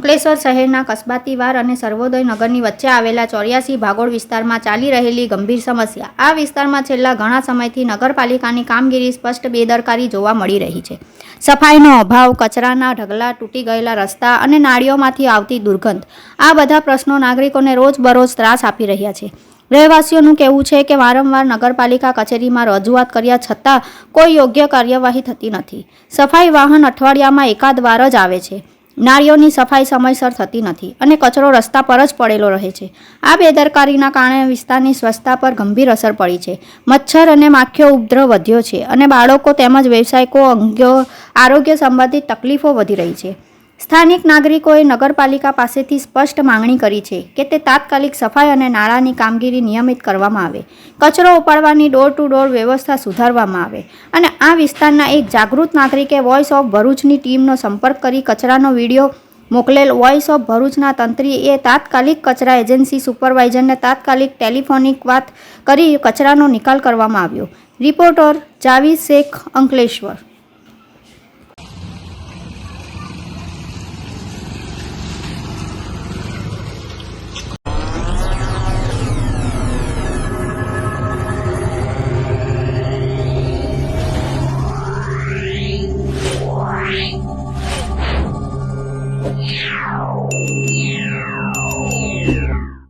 અંકલેશ્વર શહેરના કસ્બાતીવાર અને સર્વોદય નગરની વચ્ચે આવેલા 84 ભાગોળ વિસ્તારમાં ચાલી રહેલી ગંભીર સમસ્યા. આ વિસ્તારમાં છેલ્લા ઘણા સમયથી નગરપાલિકાની કામગીરી સ્પષ્ટ બેદરકારી જોવા મળી રહી છે. સફાઈનો અભાવ, કચરાના ઢગલા, તૂટી ગયેલા રસ્તા અને નાળીઓમાંથી આવતી દુર્ગંધ, આ બધા પ્રશ્નો નાગરિકોને રોજબરોજ ત્રાસ આપી રહ્યા છે. રહેવાસીઓનું કહેવું છે કે વારંવાર નગરપાલિકા કચેરીમાં રજૂઆત કર્યા છતાં કોઈ યોગ્ય કાર્યવાહી થતી નથી. સફાઈ વાહન અઠવાડિયામાં એકાદ વાર જ આવે છે. નાળીઓની સફાઈ સમયસર થતી નથી અને કચરો રસ્તા પર જ પડેલો રહે છે. આ બેદરકારીના કારણે વિસ્તારની સ્વચ્છતા પર ગંભીર અસર પડી છે. મચ્છર અને માખીઓ ઉપદ્રવ વધ્યો છે અને બાળકો તેમજ વ્યવસાયિકો અંગે આરોગ્ય સંબંધિત તકલીફો વધી રહી છે. સ્થાનિક નાગરિકોએ નગરપાલિકા પાસેથી સ્પષ્ટ માંગણી કરી છે કે તે તાત્કાલિક સફાઈ અને નાળાની કામગીરી નિયમિત કરવામાં આવે, કચરો ઉપાડવાની ડોર ટુ ડોર વ્યવસ્થા સુધારવામાં આવે અને આ વિસ્તારના એક જાગૃત નાગરિકે વોઇસ ઓફ ભરૂચની ટીમનો સંપર્ક કરી કચરાનો વિડીયો મોકલેલ. વોઇસ ઓફ ભરૂચના તંત્રીએ તાત્કાલિક કચરા એજન્સી સુપરવાઇઝરને તાત્કાલિક ટેલિફોનિક વાત કરી કચરાનો નિકાલ કરવામાં આવ્યો. રિપોર્ટર જાવીદ શેખ, અંકલેશ્વર.